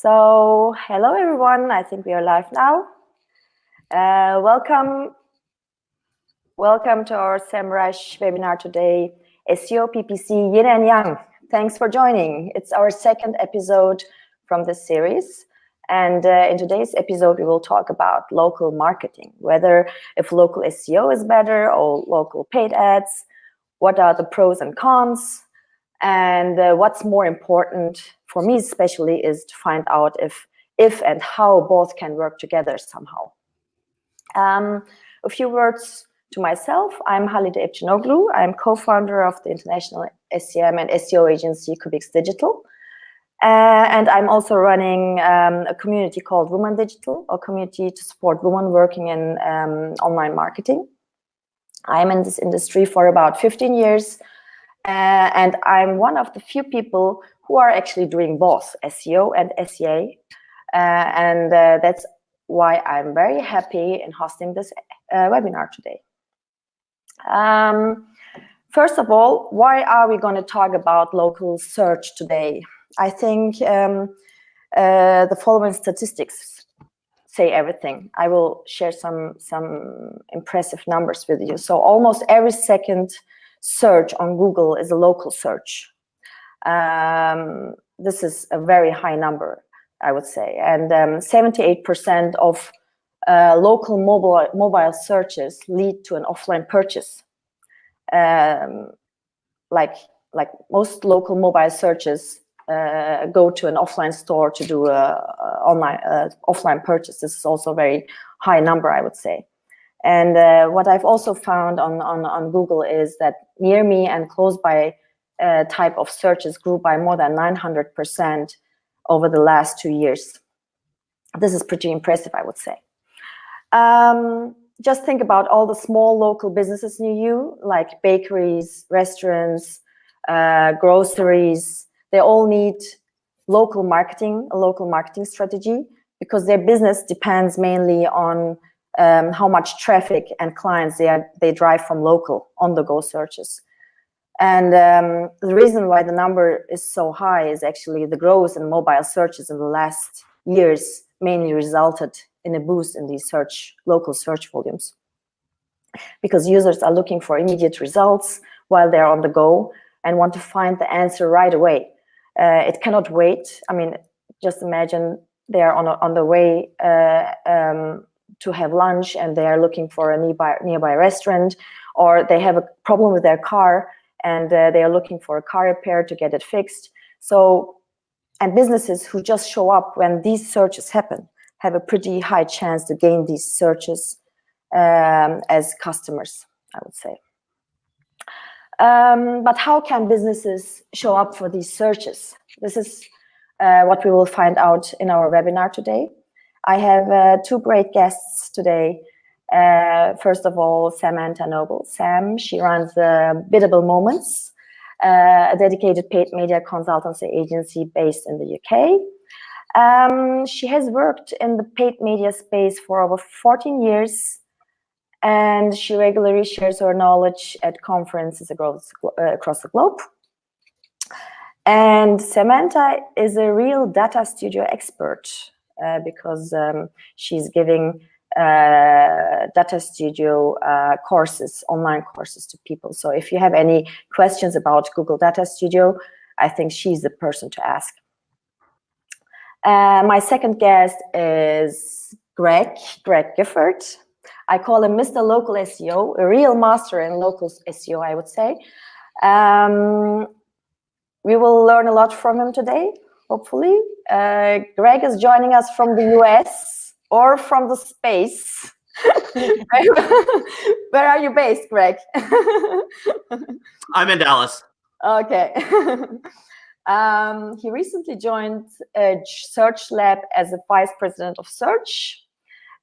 So, hello everyone. I think we are live now. Welcome to our Semrush webinar today, SEO&PPC Yin and Yang. Thanks for joining. It's our second episode from this series. And in today's episode, we will talk about local marketing, whether if local SEO is better or local paid ads, what are the pros and cons, and what's more important for me especially is to find out if and how both can work together somehow. A few words to myself. I'm Halide Ebcinoglu. I'm co-founder of the international SEM and SEO agency Kubix Digital. And I'm also running a community called Women Digital, a community to support women working in online marketing. I'm in this industry for about 15 years. And I'm one of the few people who are actually doing both SEO and SEA. And that's why I'm very happy in hosting this webinar today. First of all, why are we going to talk about local search today? I think the following statistics say everything. I will share some impressive numbers with you. So almost every second search on Google is a local search. This is a very high number, I would say. And 78% of local mobile searches lead to an offline purchase. Like most local mobile searches go to an offline store to do offline purchase. This is also a very high number, I would say. And what I've also found on Google is that near me and close by type of searches grew by more than 900% over the last 2 years. This is pretty impressive, I would say. Just think about all the small local businesses near you, like bakeries, restaurants, groceries. They all need a local marketing strategy, because their business depends mainly on how much traffic and clients they drive from local on-the-go searches. And the reason why the number is so high is actually the growth in mobile searches in the last years mainly resulted in a boost in these local search volumes, because users are looking for immediate results while they're on the go and want to find the answer right away. It cannot wait. I mean, just imagine they're on the way to have lunch and they are looking for a nearby restaurant, or they have a problem with their car and they are looking for a car repair to get it fixed. So, and businesses who just show up when these searches happen have a pretty high chance to gain these searches as customers, I would say. But how can businesses show up for these searches? This is what we will find out in our webinar today. I have two great guests today. First of all, Samantha Noble. Sam, she runs Biddable Moments, a dedicated paid media consultancy agency based in the UK. She has worked in the paid media space for over 14 years, and she regularly shares her knowledge at conferences across the globe. And Samantha is a real data studio expert, because she's giving data studio courses, online courses to people. So if you have any questions about Google Data Studio, I think she's the person to ask. My second guest is Greg Gifford. I call him Mr. Local SEO, a real master in local SEO, I would say. We will learn a lot from him today, hopefully. Greg is joining us from the US or from the space. Where are you based, Greg? I'm in Dallas. Okay. He recently joined Search Lab as a vice president of search.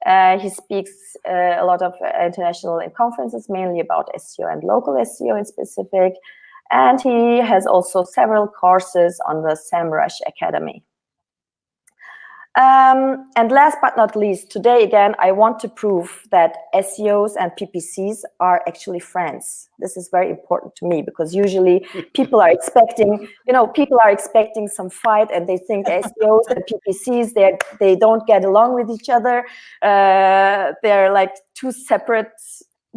He speaks a lot of international conferences, mainly about SEO and local SEO in specific. And he has also several courses on the Semrush Academy. And last but not least, today again, I want to prove that SEOs and PPCs are actually friends. This is very important to me because usually people are expecting, people are expecting some fight, and they think SEOs and PPCs, they don't get along with each other. They're like two separate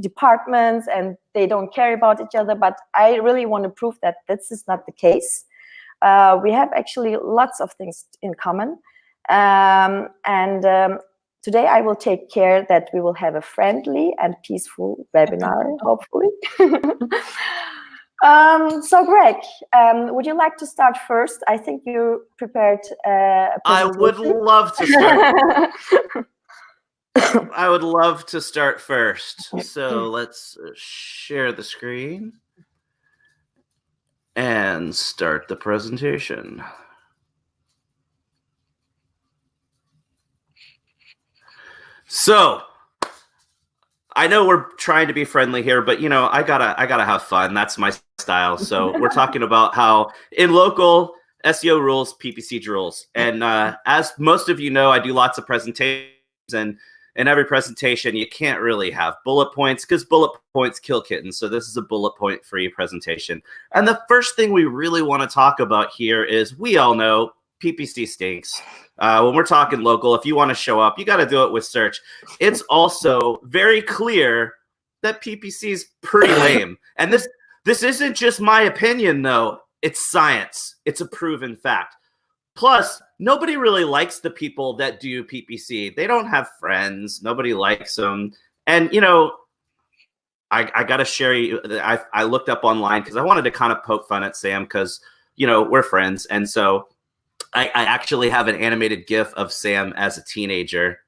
departments and they don't care about each other. But I really want to prove that this is not the case. We have actually lots of things in common. Today I will take care that we will have a friendly and peaceful webinar, hopefully. So Greg, would you like to start first? I think you prepared a presentation. I would love to start. I would love to start first. So let's share the screen and start the presentation. So I know we're trying to be friendly here, but I gotta have fun. That's my style. So we're talking about how in local SEO rules, PPC rules. And as most of you know, I do lots of presentations, and in every presentation, you can't really have bullet points because bullet points kill kittens. So this is a bullet point free presentation. And the first thing we really want to talk about here is we all know PPC stinks. When we're talking local, if you want to show up, you got to do it with search. It's also very clear that PPC is pretty lame. And this isn't just my opinion, though. It's science. It's a proven fact. Plus, nobody really likes the people that do PPC. They don't have friends. Nobody likes them. And, I got to share you. I looked up online because I wanted to kind of poke fun at Sam because, we're friends. And so I actually have an animated GIF of Sam as a teenager.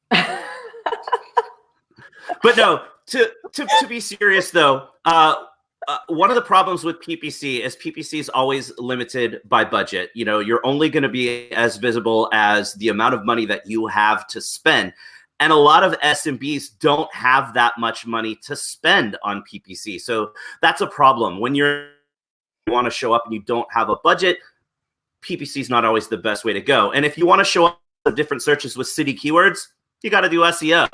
But no, to be serious, though, one of the problems with PPC is PPC is always limited by budget. You're only going to be as visible as the amount of money that you have to spend. And a lot of SMBs don't have that much money to spend on PPC. So that's a problem. When you want to show up and you don't have a budget, PPC is not always the best way to go. And if you want to show up in different searches with city keywords, you got to do SEO.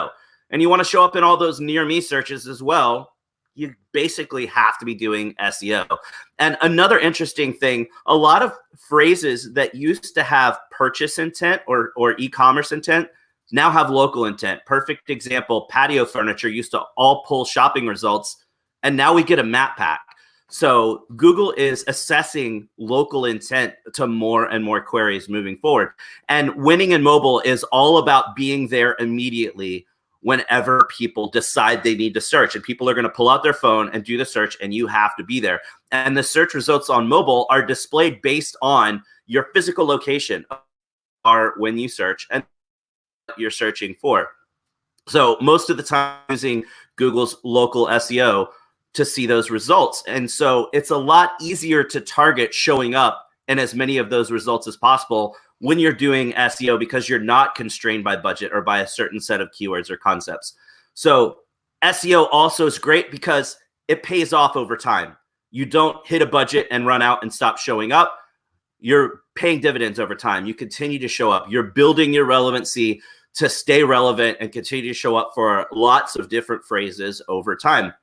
And you want to show up in all those near me searches as well, you basically have to be doing SEO. And another interesting thing, a lot of phrases that used to have purchase intent or e-commerce intent now have local intent. Perfect example, patio furniture used to all pull shopping results, and now we get a map pack. So Google is assessing local intent to more and more queries moving forward. And winning in mobile is all about being there immediately whenever people decide they need to search. And people are going to pull out their phone and do the search, and you have to be there. And the search results on mobile are displayed based on your physical location or when you search and what you're searching for. So most of the time using Google's local SEO to see those results. And so it's a lot easier to target showing up in as many of those results as possible when you're doing SEO because you're not constrained by budget or by a certain set of keywords or concepts. So SEO also is great because it pays off over time. You don't hit a budget and run out and stop showing up. You're paying dividends over time. You continue to show up. You're building your relevancy to stay relevant and continue to show up for lots of different phrases over time.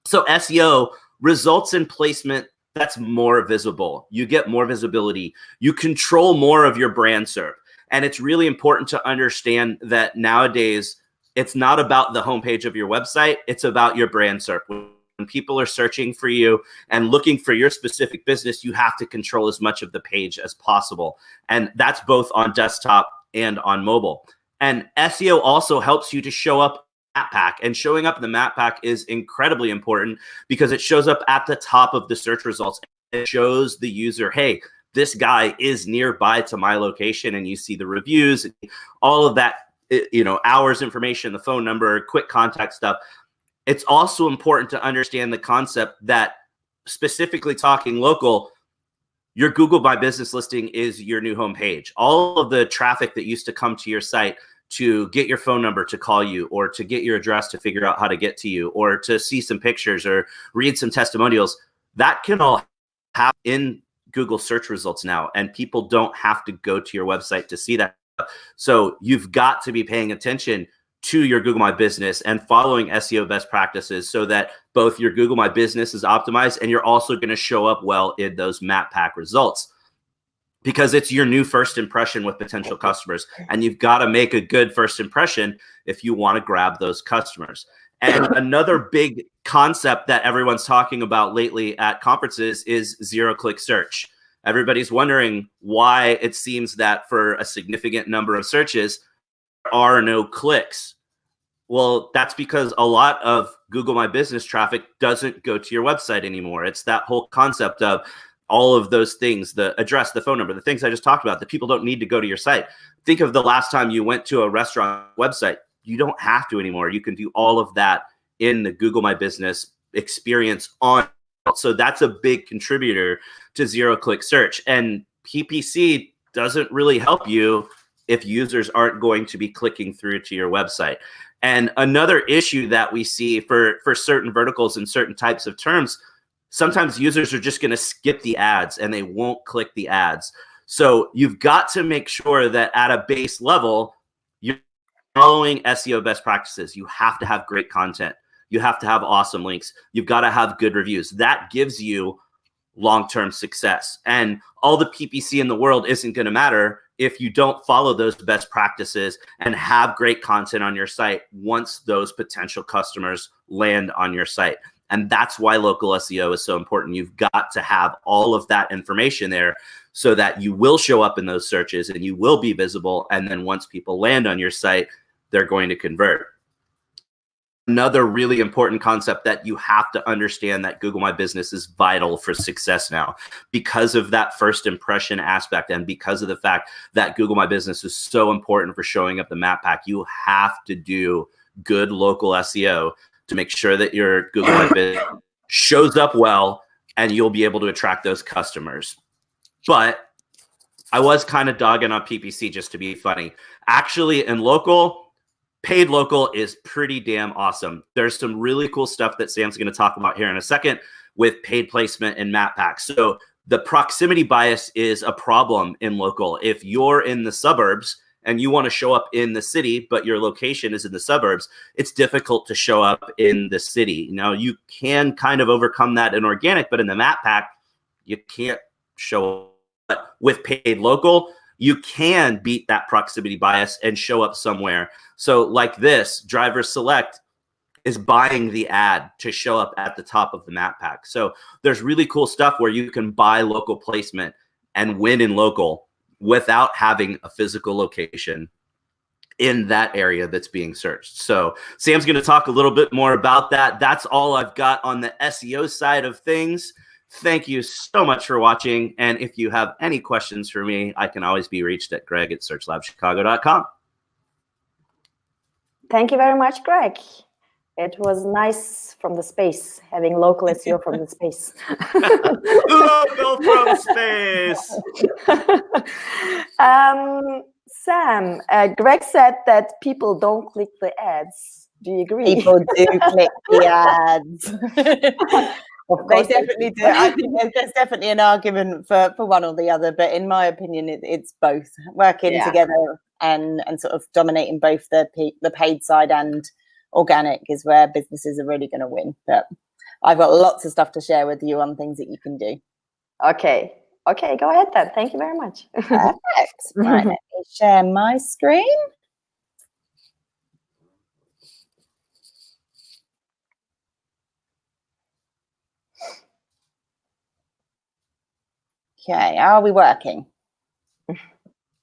So SEO results in placement that's more visible. You get more visibility. You control more of your brand serve. And it's really important to understand that nowadays, it's not about the homepage of your website. It's about your brand serve. When people are searching for you and looking for your specific business, you have to control as much of the page as possible. And that's both on desktop and on mobile. And SEO also helps you to show up map pack, and showing up in the map pack is incredibly important because it shows up at the top of the search results. It shows the user, hey, this guy is nearby to my location, and you see the reviews, all of that, hours information, the phone number, quick contact stuff. It's also important to understand the concept that, specifically talking local, your Google My Business listing is your new homepage. All of the traffic that used to come to your site to get your phone number to call you, or to get your address to figure out how to get to you, or to see some pictures or read some testimonials, that can all happen in Google search results now. And people don't have to go to your website to see that So you've got to be paying attention to your Google My Business and following SEO best practices so that both your Google My Business is optimized and you're also going to show up well in those map pack results, because it's your new first impression with potential customers. And you've got to make a good first impression if you want to grab those customers. And another big concept that everyone's talking about lately at conferences is zero-click search. Everybody's wondering why it seems that for a significant number of searches, there are no clicks. Well, that's because a lot of Google My Business traffic doesn't go to your website anymore. It's that whole concept of all of those things, the address, the phone number, the things I just talked about, that people don't need to go to your site. Think of the last time you went to a restaurant website. You don't have to anymore. You can do all of that in the Google My Business experience on. So that's a big contributor to zero-click search. And PPC doesn't really help you if users aren't going to be clicking through to your website. And another issue that we see for certain verticals and certain types of terms, sometimes users are just going to skip the ads and they won't click the ads. So you've got to make sure that at a base level, you're following SEO best practices. You have to have great content. You have to have awesome links. You've got to have good reviews. That gives you long-term success. And all the PPC in the world isn't going to matter if you don't follow those best practices and have great content on your site once those potential customers land on your site. And that's why local SEO is so important. You've got to have all of that information there so that you will show up in those searches and you will be visible. And then once people land on your site, they're going to convert. Another really important concept that you have to understand, that Google My Business is vital for success now because of that first impression aspect and because of the fact that Google My Business is so important for showing up the map pack. You have to do good local SEO to make sure that your Google My Business shows up well and you'll be able to attract those customers. But I was kind of dogging on PPC just to be funny. Actually, in local, paid local is pretty damn awesome. There's some really cool stuff that Sam's going to talk about here in a second with paid placement and map packs. So the proximity bias is a problem in local. If you're in the suburbs and you want to show up in the city, but your location is in the suburbs, it's difficult to show up in the city. Now, you can kind of overcome that in organic, but in the map pack, you can't show up. With paid local, you can beat that proximity bias and show up somewhere. So like this, Driver Select is buying the ad to show up at the top of the map pack. So there's really cool stuff where you can buy local placement and win in local without having a physical location in that area that's being searched. So Sam's going to talk a little bit more about that. That's all I've got on the SEO side of things. Thank you so much for watching. And if you have any questions for me, I can always be reached at greg@searchlabchicago.com. Thank you very much, Greg. It was nice from the space, having local SEO from the space. Local from space. Sam, Greg said that people don't click the ads. Do you agree? People do click the ads. They definitely do. I think there's definitely an argument for one or the other, but in my opinion, it's both working together and sort of dominating both the paid side and organic is where businesses are really going to win. But I've got lots of stuff to share with you on things that you can do. Okay, go ahead then. Thank you very much. Perfect. Right, let me share my screen. Okay, are we working?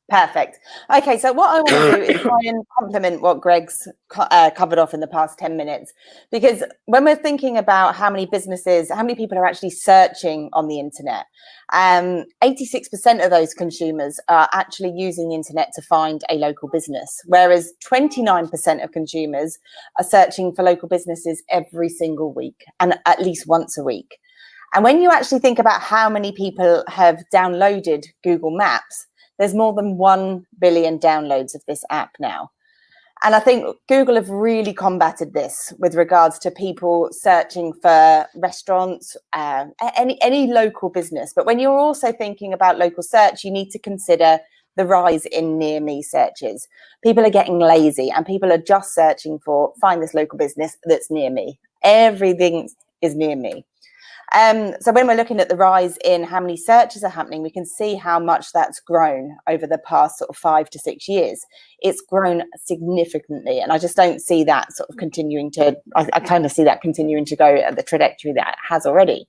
Perfect. Okay, so what I want to do is try and complement what Greg's covered off in the past 10 minutes, because when we're thinking about how many people are actually searching on the internet, 86% of those consumers are actually using the internet to find a local business, whereas 29% of consumers are searching for local businesses every single week and at least once a week. And when you actually think about how many people have downloaded Google Maps, there's more than 1 billion downloads of this app now. And I think Google have really combated this with regards to people searching for restaurants, any local business. But when you're also thinking about local search, you need to consider the rise in near me searches. People are getting lazy and people are just searching for find this local business that's near me. Everything is near me. So when we're looking at the rise in how many searches are happening, we can see how much that's grown over the past sort of 5 to 6 years. It's grown significantly, and I just don't see that sort of continuing to, I kind of see that continuing to go at the trajectory that it has already.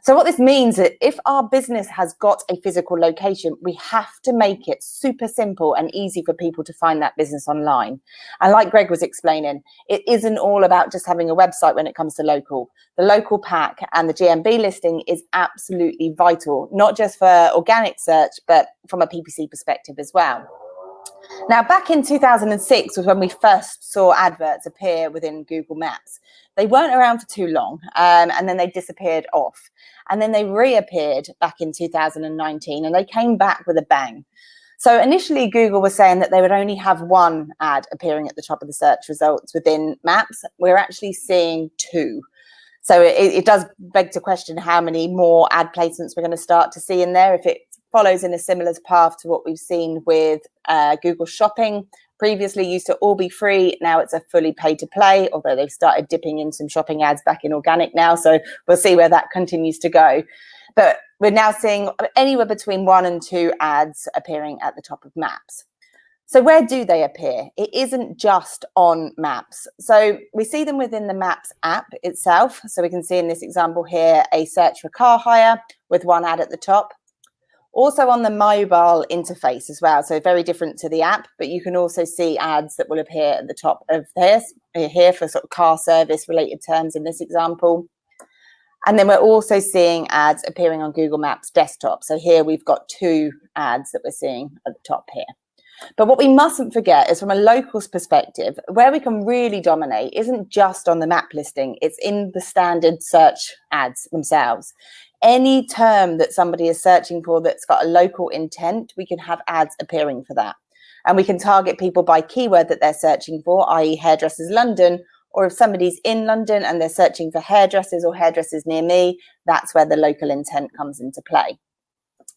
So what this means is if our business has got a physical location, we have to make it super simple and easy for people to find that business online. And like Greg was explaining, it isn't all about just having a website when it comes to local. The local pack and the GMB listing is absolutely vital, not just for organic search, but from a PPC perspective as well. Now, back in 2006 was when we first saw adverts appear within Google Maps. They weren't around for too long, and then they disappeared off. And then they reappeared back in 2019, and they came back with a bang. So initially, Google was saying that they would only have one ad appearing at the top of the search results within Maps. We're actually seeing 2. So it does beg to question how many more ad placements we're going to start to see in there. If it follows in a similar path to what we've seen with Google Shopping, previously used to all be free. Now it's a fully pay to play, although they've started dipping in some shopping ads back in organic now. So we'll see where that continues to go. But we're now seeing anywhere between 1 and 2 ads appearing at the top of Maps. So where do they appear? It isn't just on Maps. So we see them within the Maps app itself. So we can see in this example here, a search for car hire with 1 ad at the top. Also on the mobile interface as well, so very different to the app, but you can also see ads that will appear at the top of this here for sort of car service related terms in this example. And then we're also seeing ads appearing on Google Maps desktop. So here we've got 2 ads that we're seeing at the top here. But what we mustn't forget is from a locals perspective, where we can really dominate isn't just on the map listing, it's in the standard search ads themselves. Any term that somebody is searching for that's got a local intent, we can have ads appearing for that. And we can target people by keyword that they're searching for, i.e. hairdressers London, or if somebody's in London and they're searching for hairdressers or hairdressers near me, that's where the local intent comes into play.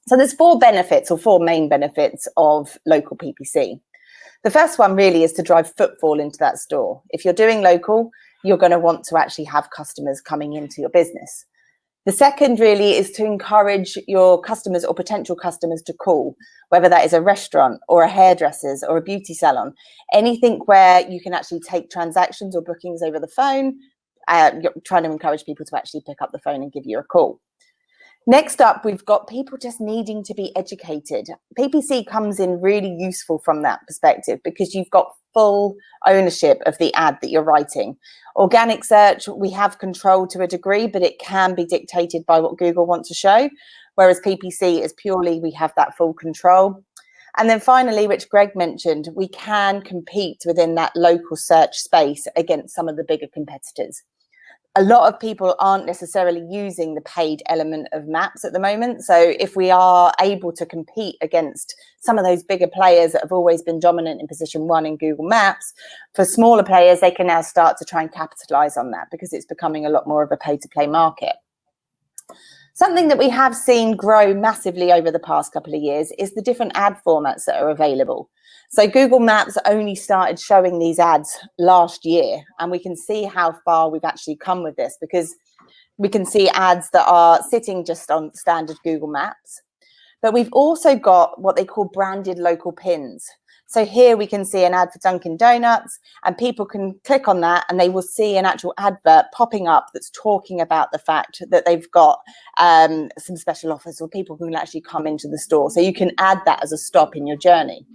So there's 4 benefits or 4 main benefits of local PPC. The first one really is to drive footfall into that store. If you're doing local, you're going to want to actually have customers coming into your business. The second really is to encourage your customers or potential customers to call, whether that is a restaurant or a hairdresser's or a beauty salon, anything where you can actually take transactions or bookings over the phone. You're trying to encourage people to actually pick up the phone and give you a call. Next up, we've got people just needing to be educated. PPC comes in really useful from that perspective because you've got full ownership of the ad that you're writing. Organic search, we have control to a degree, but it can be dictated by what Google wants to show, whereas PPC is purely, we have that full control. And then finally, which Greg mentioned, we can compete within that local search space against some of the bigger competitors. A lot of people aren't necessarily using the paid element of Maps at the moment. So if we are able to compete against some of those bigger players that have always been dominant in position 1 in Google Maps, for smaller players, they can now start to try and capitalize on that because it's becoming a lot more of a pay-to-play market. Something that we have seen grow massively over the past couple of years is the different ad formats that are available. So Google Maps only started showing these ads last year, and we can see how far we've actually come with this because we can see ads that are sitting just on standard Google Maps. But we've also got what they call branded local pins. So here we can see an ad for Dunkin' Donuts, and people can click on that and they will see an actual advert popping up that's talking about the fact that they've got some special offers or people who can actually come into the store. So you can add that as a stop in your journey.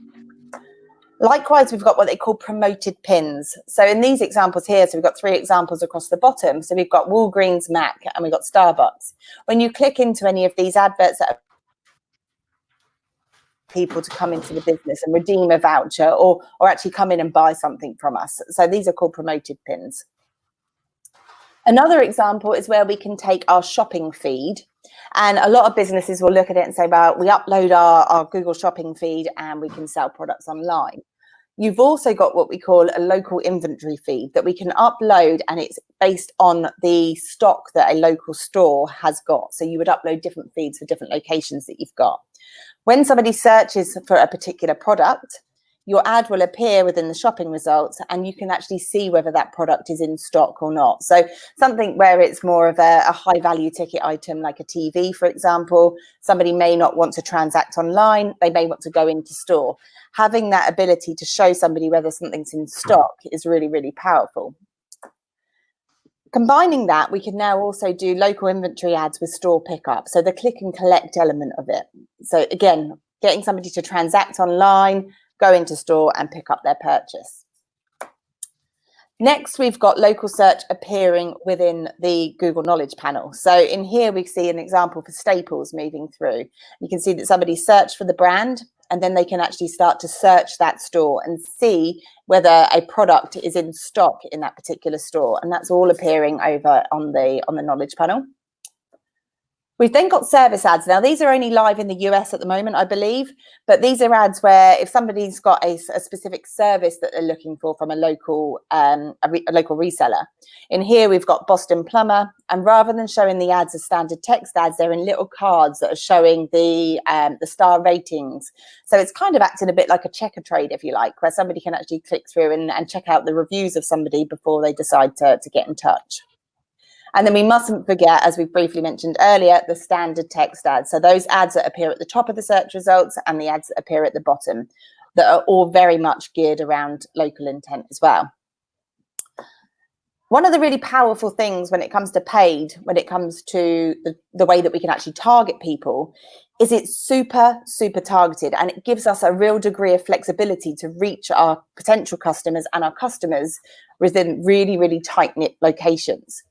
Likewise, we've got what they call promoted pins. So in these examples here, so we've got 3 examples across the bottom. So we've got Walgreens, Mac, and we've got Starbucks. When you click into any of these adverts that are people to come into the business and redeem a voucher or actually come in and buy something from us. So these are called promoted pins. Another example is where we can take our shopping feed, and a lot of businesses will look at it and say, well, we upload our Google shopping feed and we can sell products online. You've also got what we call a local inventory feed that we can upload, and it's based on the stock that a local store has got. So you would upload different feeds for different locations that you've got. When somebody searches for a particular product, your ad will appear within the shopping results, and you can actually see whether that product is in stock or not. So something where it's more of a high value ticket item, like a TV, for example, somebody may not want to transact online. They may want to go into store. Having that ability to show somebody whether something's in stock is really, really powerful. Combining that, we can now also do local inventory ads with store pickup. So the click and collect element of it. So again, getting somebody to transact online, go into store and pick up their purchase. Next, we've got local search appearing within the Google Knowledge panel. So in here, we see an example for Staples moving through. You can see that somebody searched for the brand, and then they can actually start to search that store and see whether a product is in stock in that particular store. And that's all appearing over on the Knowledge panel. We've then got service ads. Now, these are only live in the US at the moment, I believe, but these are ads where if somebody's got a specific service that they're looking for from a local reseller. In here, we've got Boston Plumber, and rather than showing the ads as standard text ads, they're in little cards that are showing the star ratings. So it's kind of acting a bit like a checker trade, if you like, where somebody can actually click through and check out the reviews of somebody before they decide to get in touch. And then we mustn't forget, as we briefly mentioned earlier, the standard text ads. So those ads that appear at the top of the search results and the ads that appear at the bottom, that are all very much geared around local intent as well. One of the really powerful things when it comes to paid, when it comes to the way that we can actually target people, is it's super, super targeted, and it gives us a real degree of flexibility to reach our potential customers and our customers within really, really tight-knit locations.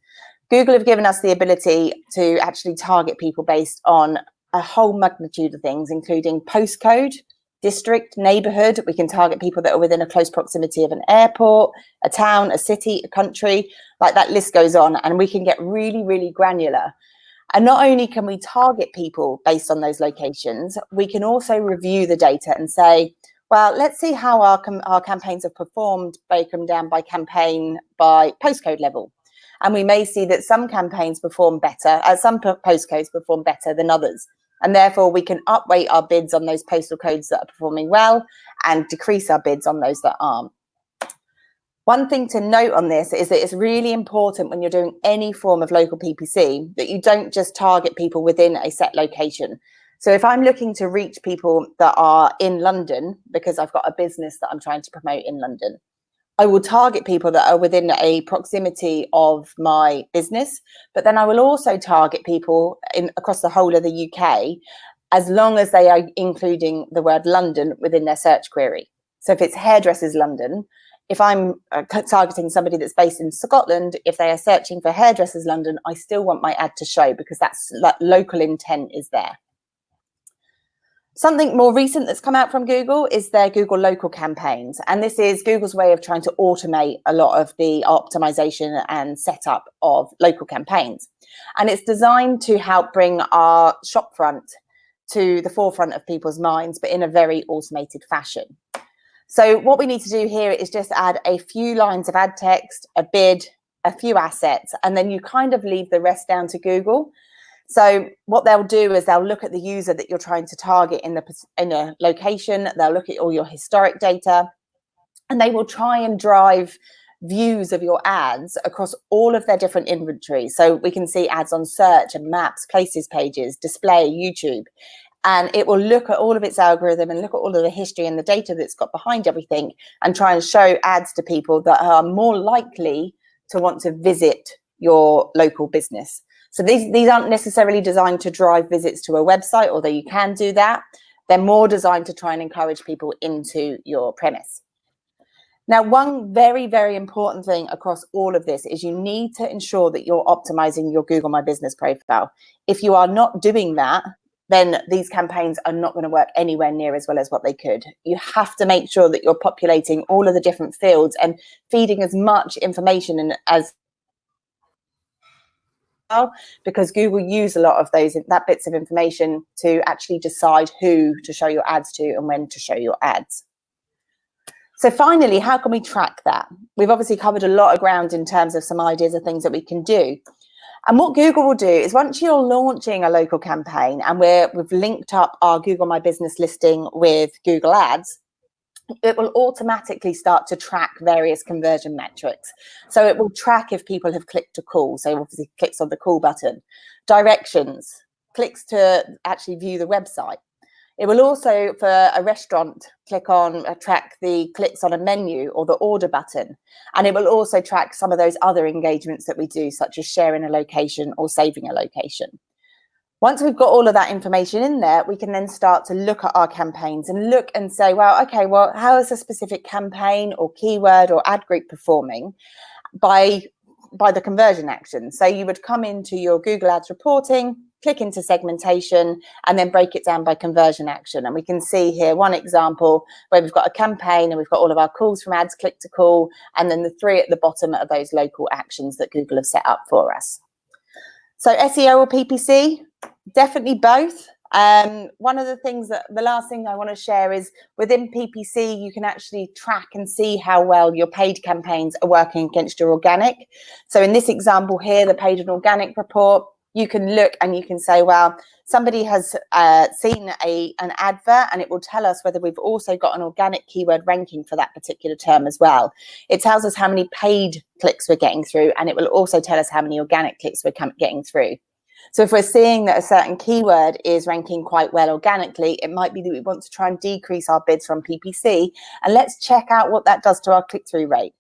Google have given us the ability to actually target people based on a whole magnitude of things, including postcode, district, neighborhood. We can target people that are within a close proximity of an airport, a town, a city, a country, like that list goes on, and we can get really, really granular. And not only can we target people based on those locations, we can also review the data and say, well, let's see how our campaigns have performed, break them down by campaign, by postcode level. And we may see that some campaigns perform better, some postcodes perform better than others. And therefore, we can upweight our bids on those postal codes that are performing well and decrease our bids on those that aren't. One thing to note on this is that it's really important when you're doing any form of local PPC that you don't just target people within a set location. So if I'm looking to reach people that are in London, because I've got a business that I'm trying to promote in London, I will target people that are within a proximity of my business, but then I will also target people across the whole of the UK, as long as they are including the word London within their search query. So if it's hairdressers London, if I'm targeting somebody that's based in Scotland, if they are searching for hairdressers London, I still want my ad to show, because that's like local intent is there. Something more recent that's come out from Google is their Google local campaigns. And this is Google's way of trying to automate a lot of the optimization and setup of local campaigns. And it's designed to help bring our shopfront to the forefront of people's minds, but in a very automated fashion. So what we need to do here is just add a few lines of ad text, a bid, a few assets, and then you kind of leave the rest down to Google. So what they'll do is they'll look at the user that you're trying to target in a location. They'll look at all your historic data, and they will try and drive views of your ads across all of their different inventories. So we can see ads on search and maps, places pages, display, YouTube, and it will look at all of its algorithm and look at all of the history and the data that's got behind everything and try and show ads to people that are more likely to want to visit your local business. So these aren't necessarily designed to drive visits to a website, although you can do that. They're more designed to try and encourage people into your premise. Now, one very, very important thing across all of this is you need to ensure that you're optimizing your Google My Business profile. If you are not doing that, then these campaigns are not going to work anywhere near as well as what they could. You have to make sure that you're populating all of the different fields and feeding as much information as because Google use a lot of that bits of information to actually decide who to show your ads to and when to show your ads. So finally, how can we track that? We've obviously covered a lot of ground in terms of some ideas of things that we can do. And what Google will do is once you're launching a local campaign and we've linked up our Google My Business listing with Google Ads, it will automatically start to track various conversion metrics. So it will track if people have clicked a call, so obviously clicks on the call button, directions, clicks to actually view the website. It will also, for a restaurant, track the clicks on a menu or the order button. And it will also track some of those other engagements that we do, such as sharing a location or saving a location. Once we've got all of that information in there, we can then start to look at our campaigns and look and say, well, okay, well, how is a specific campaign or keyword or ad group performing by the conversion action? So you would come into your Google Ads reporting, click into segmentation, and then break it down by conversion action. And we can see here one example where we've got a campaign and we've got all of our calls from ads, click to call, and then the 3 at the bottom are those local actions that Google have set up for us. So SEO or PPC? Definitely both. One of the last thing I want to share is within PPC, you can actually track and see how well your paid campaigns are working against your organic. So in this example here, the paid and organic report, you can look and you can say, well, somebody has seen an advert, and it will tell us whether we've also got an organic keyword ranking for that particular term as well. It tells us how many paid clicks we're getting through, and it will also tell us how many organic clicks we're getting through. So if we're seeing that a certain keyword is ranking quite well organically, it might be that we want to try and decrease our bids from PPC, and let's check out what that does to our click-through rate.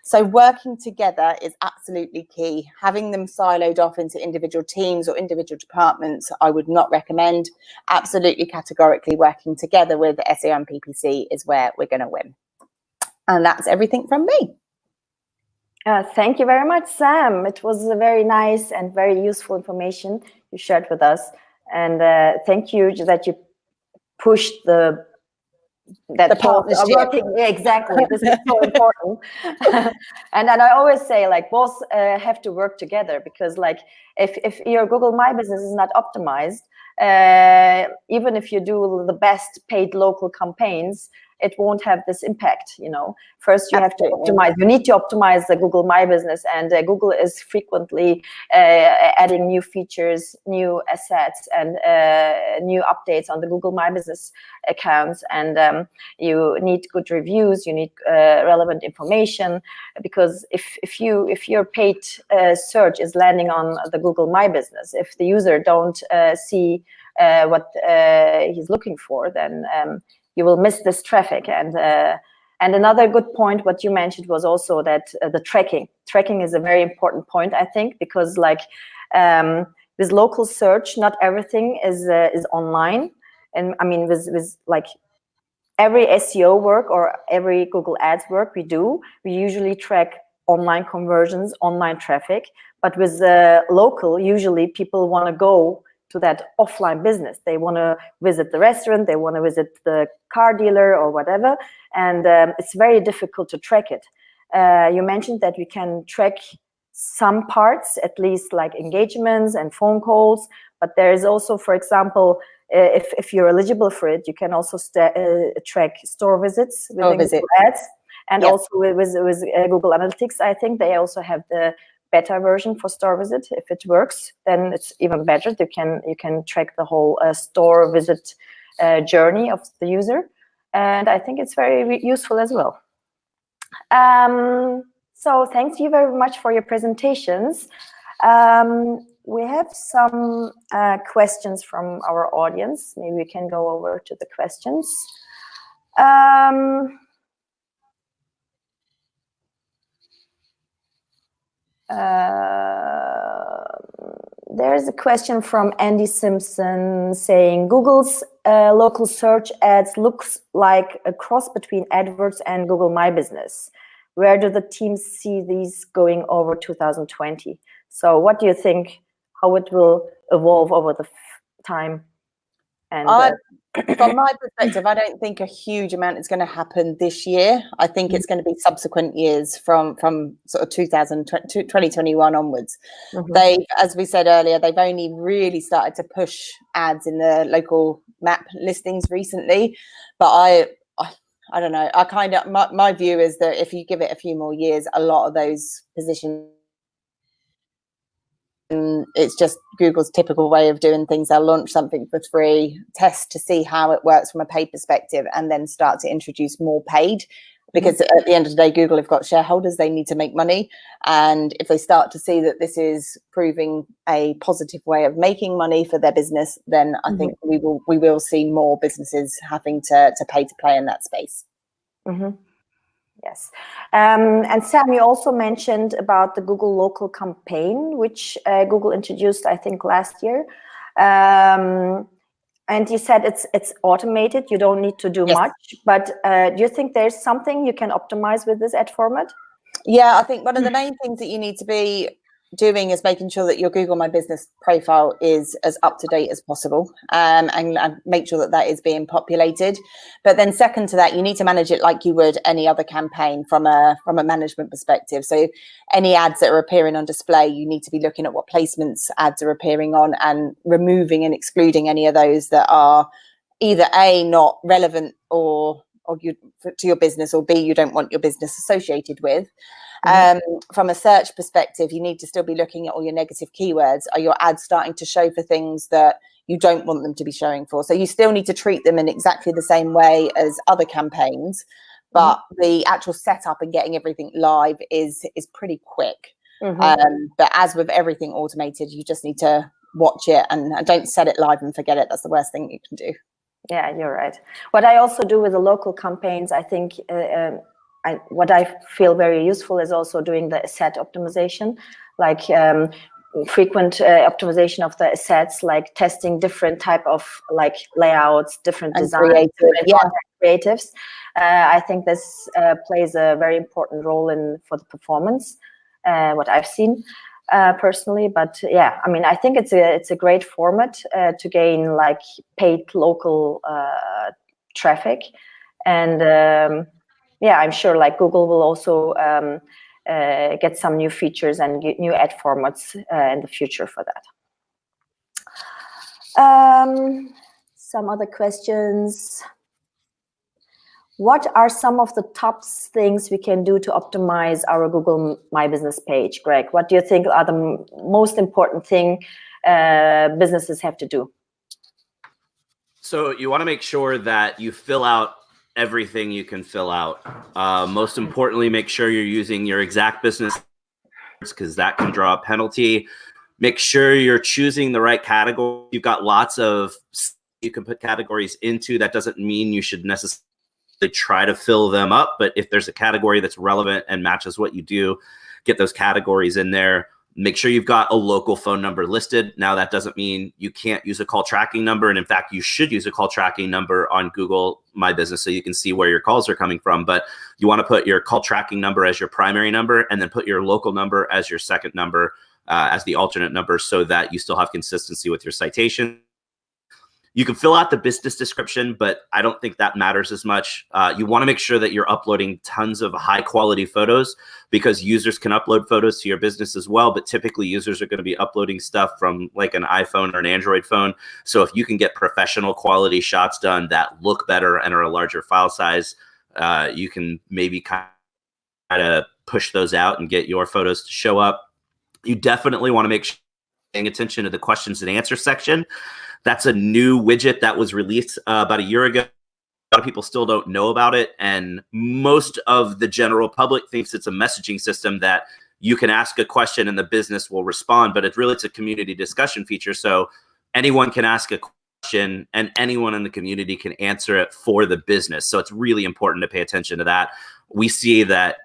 So working together is absolutely key. Having them siloed off into individual teams or individual departments, I would not recommend. Absolutely categorically working together with SEO and PPC is where we're going to win. And that's everything from me. Thank you very much, Sam. It was a very nice and very useful information you shared with us. And thank you that you pushed the partnership. Yeah, exactly. This is so important. And I always say, like, both have to work together, because, like, if your Google My Business is not optimized, even if you do the best paid local campaigns, it won't have this impact. First you have to optimize. You need to optimize the Google My Business, and Google is frequently adding new features, new assets, and new updates on the Google My Business accounts. And you need good reviews. You need relevant information, because if your paid search is landing on the Google My Business, if the user don't see what he's looking for, then you will miss this traffic. And another good point, what you mentioned, was also that the tracking is a very important point, I think, because, like, with local search, not everything is online. And I mean, with like every SEO work or every Google Ads work we do, we usually track online conversions, online traffic. But with local, usually people want to go to that offline business. They want to visit the restaurant, they want to visit the car dealer or whatever, and it's very difficult to track it. You mentioned that we can track some parts, at least like engagements and phone calls, but there is also, for example, if you're eligible for it, you can also track store visits with Google Ads, and also with Google Analytics. I think they also have the beta version for store visit. If it works, then it's even better. You can track the whole store visit journey of the user, and I think it's very useful as well. So thanks you very much for your presentations. We have some questions from our audience. Maybe we can go over to the questions. There's a question from Andy Simpson saying, Google's local search ads looks like a cross between AdWords and Google My Business. Where do the teams see these going over 2020? So what do you think, how it will evolve over the time? And from my perspective, I don't think a huge amount is going to happen this year. I think it's going to be subsequent years from sort of 2021 onwards. They, as we said earlier, they've only really started to push ads in the local map listings recently. But I don't know. My view is that if you give it a few more years, a lot of those positions it's just Google's typical way of doing things. They'll launch something for free, test to see how it works from a paid perspective, and then start to introduce more paid. Because at the end of the day, Google have got shareholders, they need to make money. And if they start to see that this is proving a positive way of making money for their business, then I think we will see more businesses having to pay to play in that space. Yes. And Sam, you also mentioned about the Google local campaign, which Google introduced, I think, last year. And you said it's automated. You don't need to do much. But do you think there's something you can optimize with this ad format? Yeah, I think one of the main things that you need to be doing is making sure that your Google My Business profile is as up to date as possible, and make sure that that is being populated. But then second to that, you need to manage it like you would any other campaign from a management perspective. So any ads that are appearing on display, you need to be looking at what placements ads are appearing on and removing and excluding any of those that are either A, not relevant or to your business, or B, you don't want your business associated with. From a search perspective, you need to still be looking at all your negative keywords. Are your ads starting to show for things that you don't want them to be showing for? So you still need to treat them in exactly the same way as other campaigns, but the actual setup and getting everything live is pretty quick. But as with everything automated, you just need to watch it and don't set it live and forget it. That's the worst thing you can do. Yeah, you're right. What I also do with the local campaigns, I think what I feel very useful is also doing the asset optimization, like frequent optimization of the assets, like testing different type of like layouts, different designs, creatives. I think this plays a very important role for the performance, what I've seen personally. But yeah, I mean, I think it's a great format to gain like paid local traffic, and yeah, I'm sure like Google will also get some new features and new ad formats in the future for that. Some other questions. What are some of the top things we can do to optimize our Google My Business page, Greg? What do you think are the most important thing businesses have to do? So you want to make sure that you fill out everything you can fill out. Most importantly, make sure you're using your exact business, because that can draw a penalty. Make sure you're choosing the right category. You've got lots of you can put categories into. That doesn't mean you should necessarily try to fill them up, but if there's a category that's relevant and matches what you do, get those categories in there. Make sure you've got a local phone number listed. Now, that doesn't mean you can't use a call tracking number. And in fact, you should use a call tracking number on Google My Business so you can see where your calls are coming from. But you want to put your call tracking number as your primary number, and then put your local number as your second number, as the alternate number, so that you still have consistency with your citation. You can fill out the business description, but I don't think that matters as much. You want to make sure that you're uploading tons of high quality photos, because users can upload photos to your business as well. But typically users are going to be uploading stuff from like an iPhone or an Android phone. So if you can get professional quality shots done that look better and are a larger file size, you can maybe kind of push those out and get your photos to show up. You definitely want to make sure you're paying attention to the questions and answer section. That's a new widget that was released about a year ago. A lot of people still don't know about it, and most of the general public thinks it's a messaging system that you can ask a question and the business will respond, but it's a community discussion feature. So anyone can ask a question and anyone in the community can answer it for the business. So it's really important to pay attention to that. We see that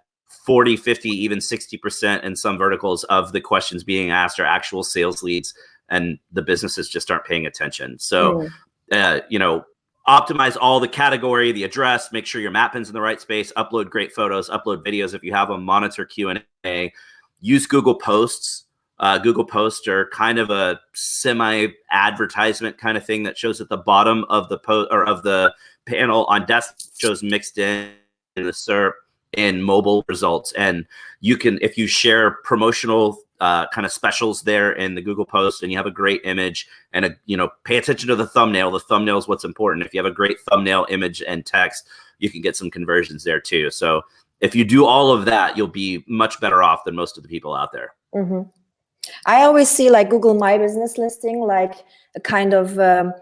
40, 50, even 60% in some verticals of the questions being asked are actual sales leads, and the businesses just aren't paying attention. So, optimize all the category, the address, make sure your map pin's in the right space, upload great photos, upload videos if you have them, monitor Q&A, use Google Posts. Google Posts are kind of a semi-advertisement kind of thing that shows at the bottom of the post or of the panel on desktop, shows mixed in the SERP in mobile results. And you can, if you share promotional kind of specials there in the Google Post, and you have a great image and pay attention to the thumbnail. The thumbnail is what's important. If you have a great thumbnail, image, and text, you can get some conversions there too. So if you do all of that, you'll be much better off than most of the people out there. I always see like Google My Business listing, like a kind of a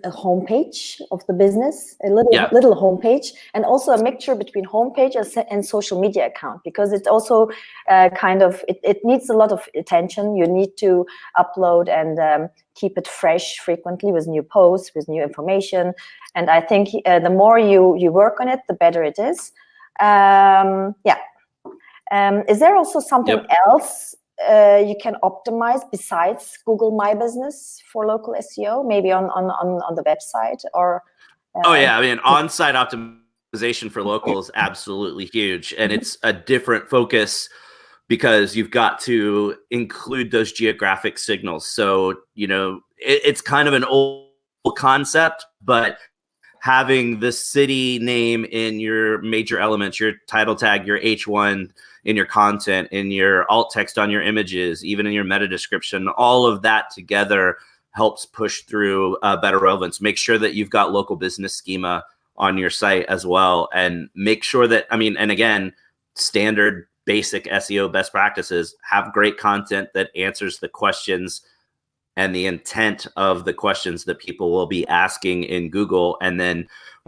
homepage of the business, a little homepage, and also a mixture between homepage and social media account, because it also kind of it needs a lot of attention. You need to upload and keep it fresh frequently with new posts, with new information. And I think the more you work on it, the better it is. Is there also something else you can optimize besides Google My Business for local SEO, maybe on the website or? Oh yeah, I mean, on-site optimization for local is absolutely huge, and it's a different focus because you've got to include those geographic signals. So it's kind of an old concept, but having the city name in your major elements, your title tag, your H1 in your content, in your alt text on your images, even in your meta description, all of that together helps push through better relevance. Make sure that you've got local business schema on your site as well, and make sure that, and again, standard basic SEO best practices, have great content that answers the questions and the intent of the questions that people will be asking in Google. And then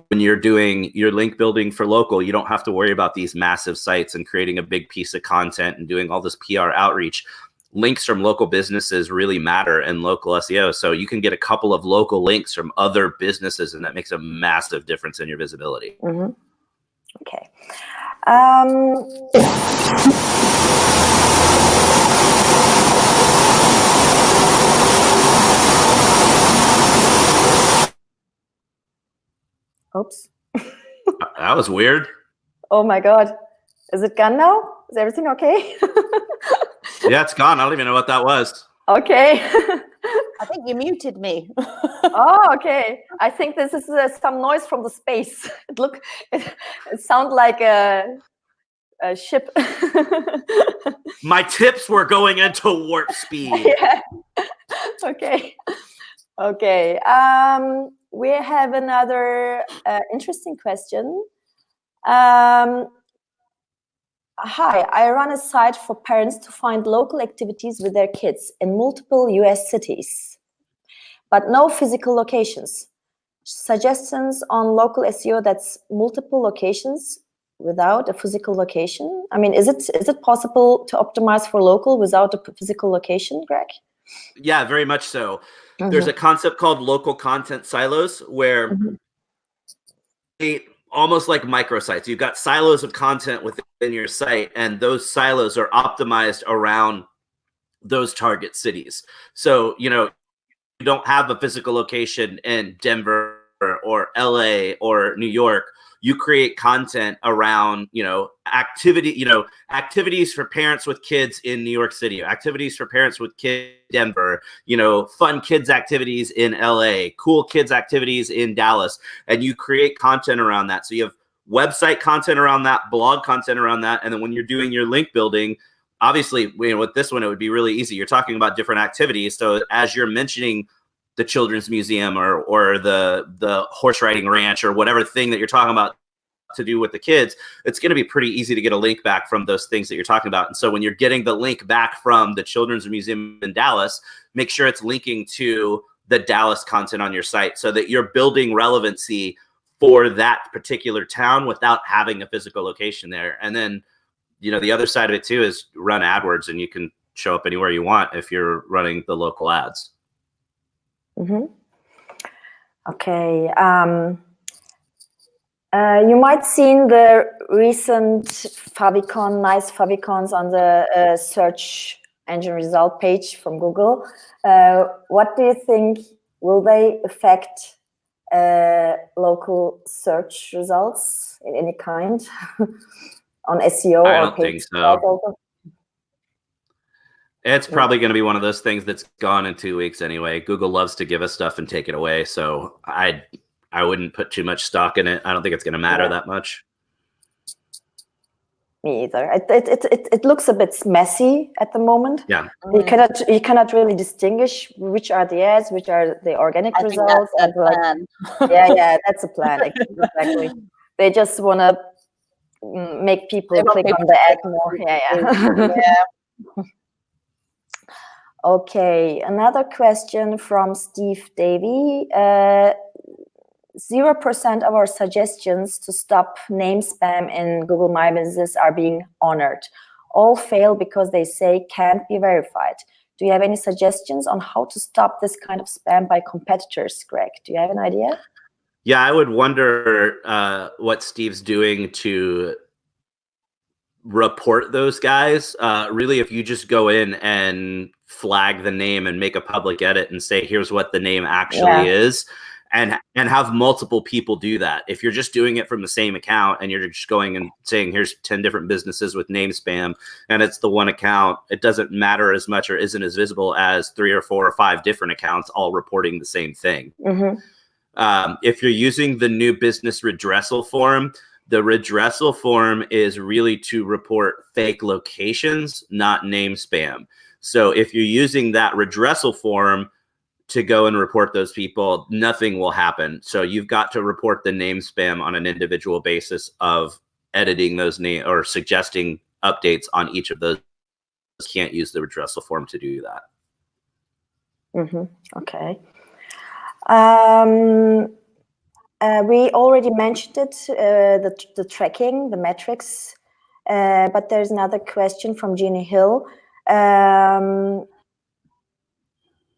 when you're doing your link building for local, you don't have to worry about these massive sites and creating a big piece of content and doing all this PR outreach. Links from local businesses really matter in local SEO. So you can get a couple of local links from other businesses, and that makes a massive difference in your visibility. Mm-hmm. Okay. Oops. That was weird. Oh my God. Is it gone now? Is everything okay? Yeah, it's gone. I don't even know what that was. Okay. I think you muted me. Oh, okay. I think this is some noise from the space. It sounds like a ship. My tips were going into warp speed. Yeah. Okay. Okay. We have another interesting question. Hi, I run a site for parents to find local activities with their kids in multiple US cities, but no physical locations. Suggestions on local SEO that's multiple locations without a physical location? I mean, is it possible to optimize for local without a physical location, Greg? Yeah, very much so. Mm-hmm. There's a concept called local content silos where almost like microsites. You've got silos of content within your site, and those silos are optimized around those target cities. So, you don't have a physical location in Denver or LA or New York. You create content around, activities for parents with kids in New York City, activities for parents with kids in Denver, fun kids activities in LA, cool kids activities in Dallas, and you create content around that. So you have website content around that, blog content around that, and then when you're doing your link building, obviously, with this one, it would be really easy. You're talking about different activities. So as you're mentioning the children's museum or the horse riding ranch or whatever thing that you're talking about to do with the kids, it's going to be pretty easy to get a link back from those things that you're talking about. And so when you're getting the link back from the children's museum in Dallas, make sure it's linking to the Dallas content on your site so that you're building relevancy for that particular town without having a physical location there. And then, the other side of it too is run AdWords, and you can show up anywhere you want if you're running the local ads. Mm-hmm. Okay. You might seen the recent nice favicons on the search engine result page from Google. What do you think? Will they affect local search results in any kind on SEO? I don't think so. It's probably going to be one of those things that's gone in 2 weeks anyway. Google loves to give us stuff and take it away, so I wouldn't put too much stock in it. I don't think it's going to matter that much. Me either. It looks a bit messy at the moment. Yeah. You cannot really distinguish which are the ads, which are the organic results. That's the plan. Yeah, that's a plan. Exactly. They just want to make people click on the ad more. Yeah. Okay, another question from Steve Davey. 0% of our suggestions to stop name spam in Google My Business are being honored. All fail because they say can't be verified. Do you have any suggestions on how to stop this kind of spam by competitors, Greg? Do you have an idea? Yeah, I would wonder what Steve's doing to report those guys. Really, if you just go in and flag the name and make a public edit and say, here's what the name actually is, and have multiple people do that. If you're just doing it from the same account and you're just going and saying, here's 10 different businesses with name spam, and it's the one account, it doesn't matter as much or isn't as visible as 3 or 4 or 5 different accounts all reporting the same thing. If you're using the new business redressal form, the redressal form is really to report fake locations, not name spam. So if you're using that redressal form to go and report those people, nothing will happen. So you've got to report the name spam on an individual basis of editing those names or suggesting updates on each of those. You can't use the redressal form to do that. Okay. We already mentioned it, the tracking, the metrics, but there's another question from Jeannie Hill.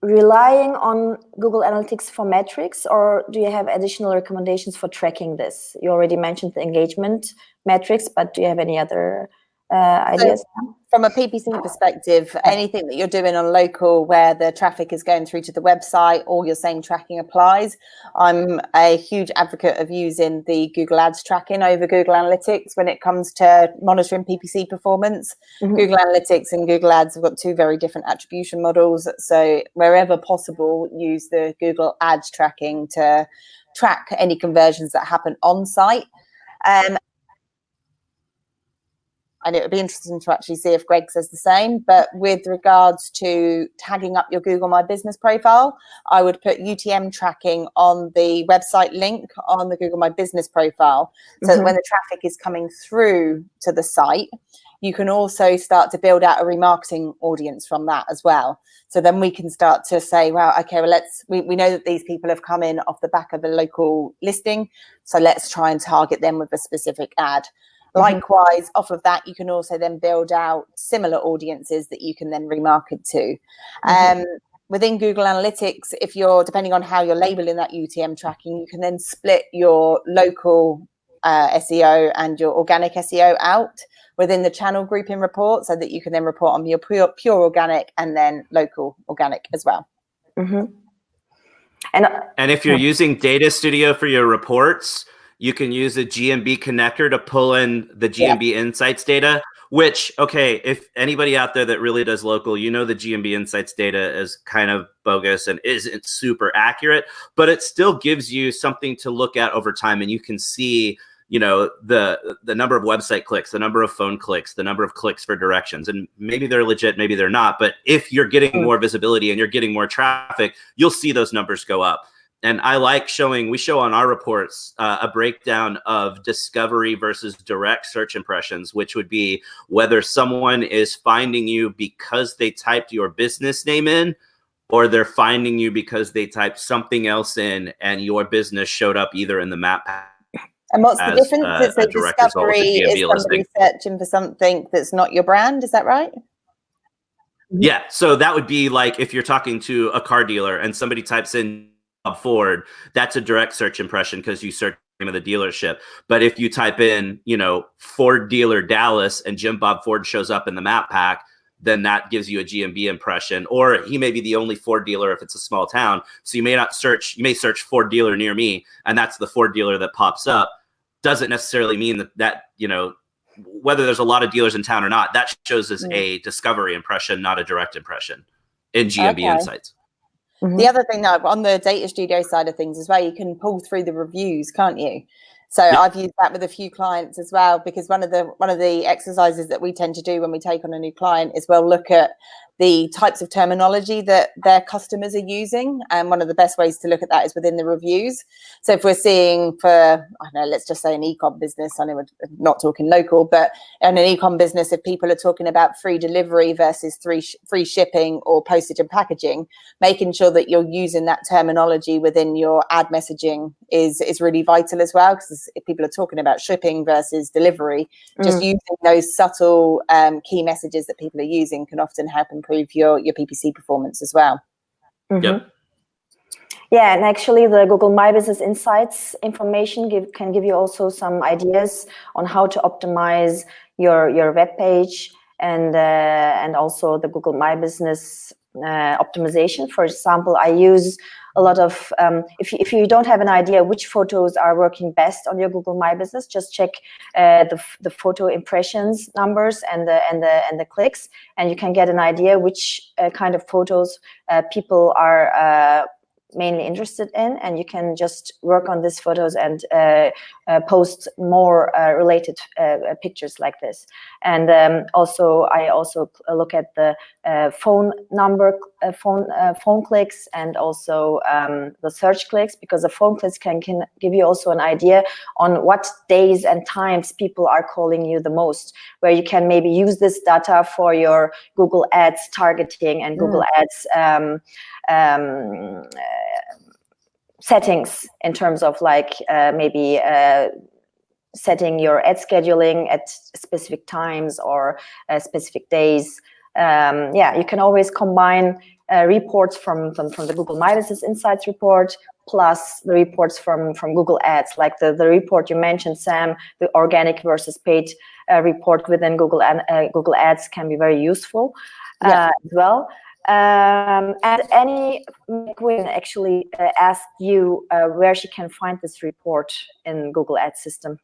Relying on Google Analytics for metrics, or do you have additional recommendations for tracking this? You already mentioned the engagement metrics, but do you have any other ideas? So from a PPC perspective, anything that you're doing on local where the traffic is going through to the website or you're saying tracking applies, I'm a huge advocate of using the Google Ads tracking over Google Analytics when it comes to monitoring PPC performance. Google Analytics and Google Ads have got 2 very different attribution models. So wherever possible, use the Google Ads tracking to track any conversions that happen on site. And it would be interesting to actually see if Greg says the same. But with regards to tagging up your Google My Business profile, I would put UTM tracking on the website link on the Google My Business profile, so that when the traffic is coming through to the site, you can also start to build out a remarketing audience from that as well. So then we can start to say, well, okay, well, we know that these people have come in off the back of a local listing, so let's try and target them with a specific ad. Likewise, off of that, you can also then build out similar audiences that you can then remarket to. Within Google Analytics, if you're, depending on how you're labeling that UTM tracking, you can then split your local SEO and your organic SEO out within the channel grouping report, so that you can then report on your pure organic and then local organic as well. And if you're using Data Studio for your reports, you can use a GMB connector to pull in the GMB Insights data, which, okay, if anybody out there that really does local, you know the GMB Insights data is kind of bogus and isn't super accurate, but it still gives you something to look at over time. And you can see, you know, the number of website clicks, the number of phone clicks, the number of clicks for directions. And maybe they're legit, maybe they're not. But if you're getting more visibility and you're getting more traffic, you'll see those numbers go up. And I like we show on our reports a breakdown of discovery versus direct search impressions, which would be whether someone is finding you because they typed your business name in, or they're finding you because they typed something else in and your business showed up either in the map. And what's the difference? It's a discovery is somebody searching for something that's not your brand. Is that right? Yeah. So that would be like if you're talking to a car dealer and somebody types in Bob Ford, that's a direct search impression because you search the name of the dealership. But if you type in, you know, Ford dealer Dallas and Jim Bob Ford shows up in the map pack, then that gives you a GMB impression. Or he may be the only Ford dealer if it's a small town. So you may not search, you may search Ford dealer near me, and that's the Ford dealer that pops up. Doesn't necessarily mean that you know, whether there's a lot of dealers in town or not, that shows as a discovery impression, not a direct impression in GMB Insights. The other thing that on the Data Studio side of things as well, you can pull through the reviews, can't you? So I've used that with a few clients as well, because one of the exercises that we tend to do when we take on a new client is we'll look at the types of terminology that their customers are using. And one of the best ways to look at that is within the reviews. So if we're seeing for, I don't know, let's just say an e-com business, I know we're not talking local, but in an e-com business, if people are talking about free delivery versus free shipping or postage and packaging, making sure that you're using that terminology within your ad messaging is really vital as well. Because if people are talking about shipping versus delivery, just using those subtle key messages that people are using can often help improve your PPC performance as well. Yep. Yeah, and actually the Google My Business Insights information can give you also some ideas on how to optimize your web page and also the Google My Business optimization. For example, I use a lot of if you don't have an idea which photos are working best on your Google My Business, just check the photo impressions numbers and the clicks, and you can get an idea which kind of photos people are mainly interested in, and you can just work on these photos and post more related pictures like this. And I also look at the phone number, phone clicks, and also the search clicks, because the phone clicks can give you also an idea on what days and times people are calling you the most, where you can maybe use this data for your Google Ads targeting and Google Ads settings, in terms of like maybe setting your ad scheduling at specific times or specific days. You can always combine reports from the Google My Business Insights report plus the reports from Google Ads, like the report you mentioned, Sam, the organic versus paid report within Google Ads can be very useful as well. And Annie McQueen actually asked you where she can find this report in Google Ads system.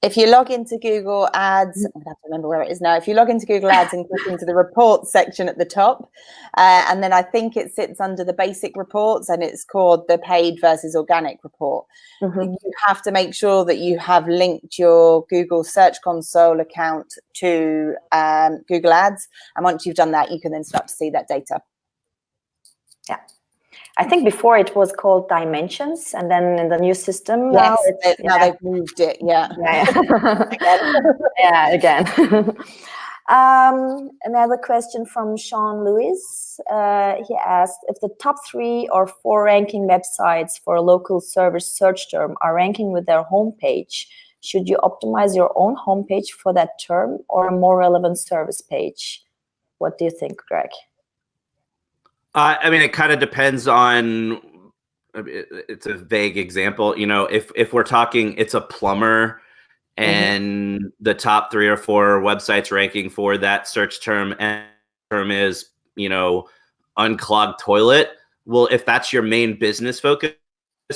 If you log into Google Ads, I have to remember where it is now. If you log into Google Ads and click into the reports section at the top, and then I think it sits under the basic reports, and it's called the paid versus organic report. You have to make sure that you have linked your Google Search Console account to Google Ads. And once you've done that, you can then start to see that data. Yeah. I think before it was called Dimensions, and then in the new system now they've moved it. Again. Another question from Sean Lewis. He asked, if the top 3 or 4 ranking websites for a local service search term are ranking with their homepage, should you optimize your own homepage for that term or a more relevant service page? What do you think, Greg? I mean, it kind of depends on, it's a vague example. You know, if we're talking, it's a plumber and the top 3 or 4 websites ranking for that search term and term is, you know, unclogged toilet. Well, if that's your main business focus,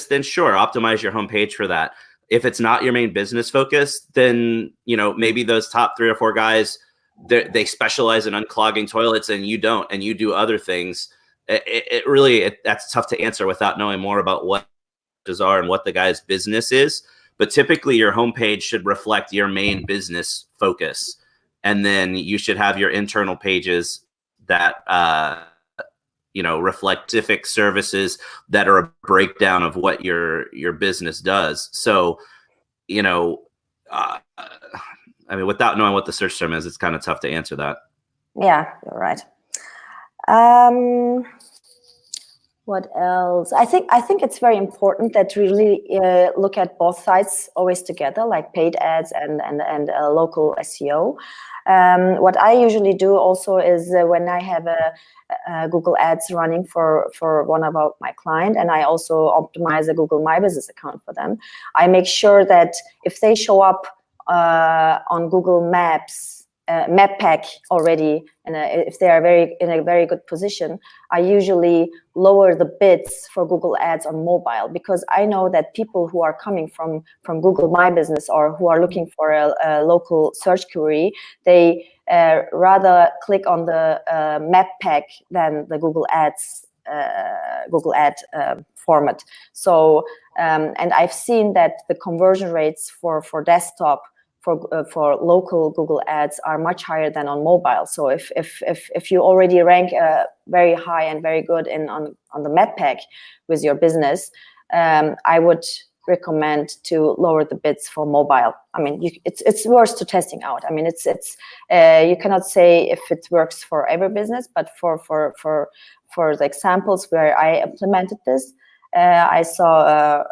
then sure, optimize your homepage for that. If it's not your main business focus, then, you know, maybe those top 3 or 4 guys, they specialize in unclogging toilets and you don't, and you do other things. It really that's tough to answer without knowing more about what those are and what the guy's business is. But typically your homepage should reflect your main business focus. And then you should have your internal pages that, you know, reflect specific services that are a breakdown of what your business does. So, you know, I mean, without knowing what the search term is, it's kind of tough to answer that. Yeah, you're right. What else? I think it's very important that we really look at both sides always together, like paid ads and local SEO. What I usually do also is when I have a Google Ads running for one of my clients, and I also optimize a Google My Business account for them, I make sure that if they show up on Google Maps, map pack already, and if they are in a very good position, I usually lower the bids for Google Ads on mobile, because I know that people who are coming from Google My Business or who are looking for a local search query, they rather click on the map pack than the Google Ads ad format. So and I've seen that the conversion rates for desktop for local Google ads are much higher than on mobile. So if you already rank very high and very good on the map pack with your business, I would recommend to lower the bids for mobile. I mean, it's worth to testing out. I mean, it's you cannot say if it works for every business, but for the examples where I implemented this, I saw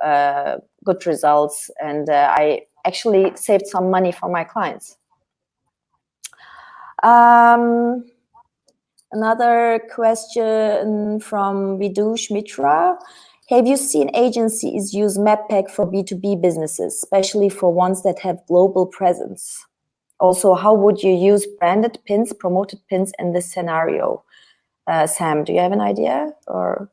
good results, and I actually saved some money for my clients. Another question from Vidush Mitra. Have you seen agencies use MapPack for B2B businesses, especially for ones that have global presence? Also, how would you use branded pins, promoted pins in this scenario? Sam, do you have an idea? Or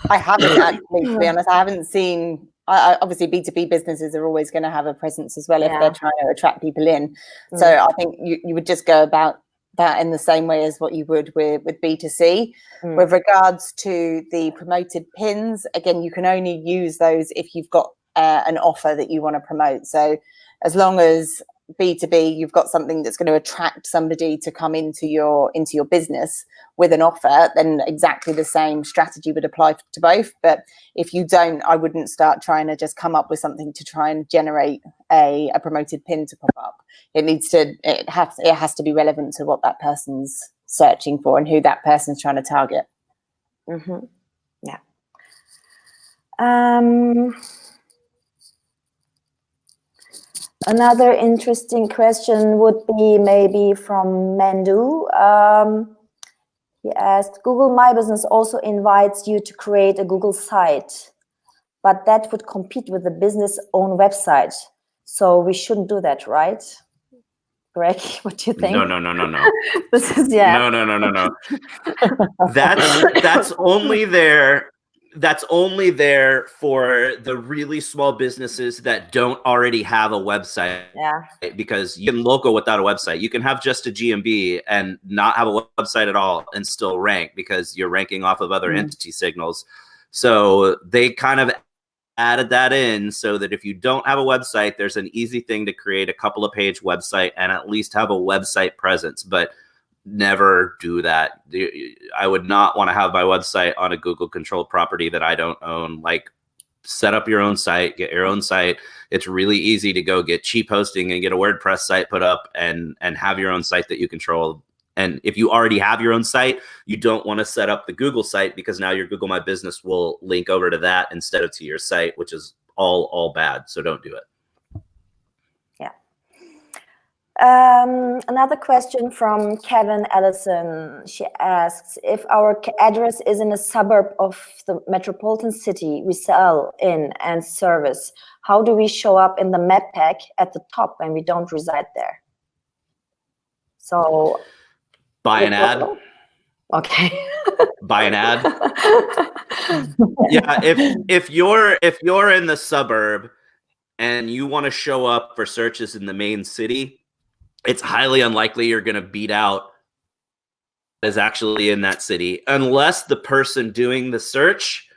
I haven't actually, to be honest. I haven't seen. Obviously, B2B businesses are always going to have a presence as well if they're trying to attract people in. So I think you would just go about that in the same way as what you would with B2C. With regards to the promoted pins, again, you can only use those if you've got an offer that you want to promote. So as long as B2B, you've got something that's going to attract somebody to come into your business with an offer, then exactly the same strategy would apply to both. But if you don't, I wouldn't start trying to just come up with something to try and generate a promoted pin to pop up. It has to be relevant to what that person's searching for and who that person's trying to target. Yeah. Another interesting question would be maybe from Mandu. He asked, Google My Business also invites you to create a Google site, but that would compete with the business own website. So we shouldn't do that, right? Greg, what do you think? No. This is, No. That's only there. That's only there for the really small businesses that don't already have a website. Yeah. Because you can logo without a website. You can have just a GMB and not have a website at all and still rank because you're ranking off of other entity signals. So they kind of added that in so that if you don't have a website, there's an easy thing to create a couple of page website and at least have a website presence. But never do that. I would not want to have my website on a Google controlled property that I don't own. Like, set up your own site, get your own site. It's really easy to go get cheap hosting and get a WordPress site put up and have your own site that you control. And if you already have your own site, you don't want to set up the Google site because now your Google My Business will link over to that instead of to your site, which is all bad. So don't do it. Another question from Kevin Ellison. She asks, if our address is in a suburb of the metropolitan city we sell in and service, how do we show up in the map pack at the top when we don't reside there? So buy an ad. Okay. Buy an ad. Yeah, if you're in the suburb and you want to show up for searches in the main city, it's highly unlikely you're going to beat out is actually in that city, unless the person doing the search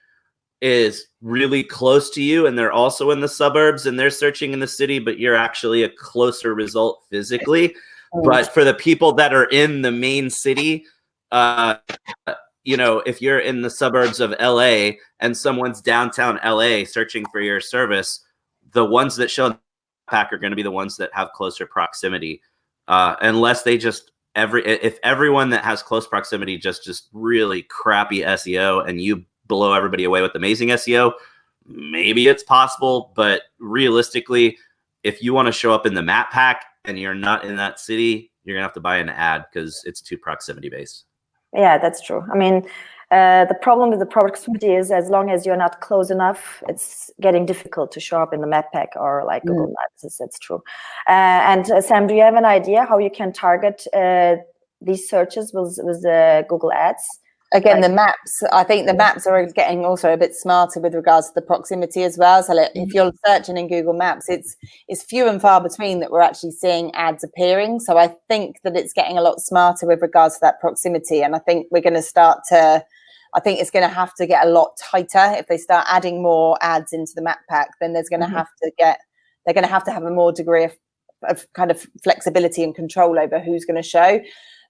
is really close to you and they're also in the suburbs and they're searching in the city, but you're actually a closer result physically. But for the people that are in the main city, if you're in the suburbs of LA and someone's downtown LA searching for your service, the ones that show pack are going to be the ones that have closer proximity. Unless they if everyone that has close proximity just really crappy SEO and you blow everybody away with amazing SEO, maybe it's possible. But realistically, if you want to show up in the map pack and you're not in that city, you're gonna have to buy an ad because it's too proximity based. Yeah, that's true. I mean, the problem with the proximity is as long as you're not close enough, it's getting difficult to show up in the map pack or like Google Maps. That's true. And Sam, do you have an idea how you can target these searches with the Google Ads? Again, the maps, I think the maps are getting also a bit smarter with regards to the proximity as well. So if you're searching in Google Maps, it's few and far between that we're actually seeing ads appearing. So I think that it's getting a lot smarter with regards to that proximity. And I think we're going to I think it's going to have to get a lot tighter. If they start adding more ads into the map pack, then there's going to have to get they're going to have a more degree of kind of flexibility and control over who's going to show.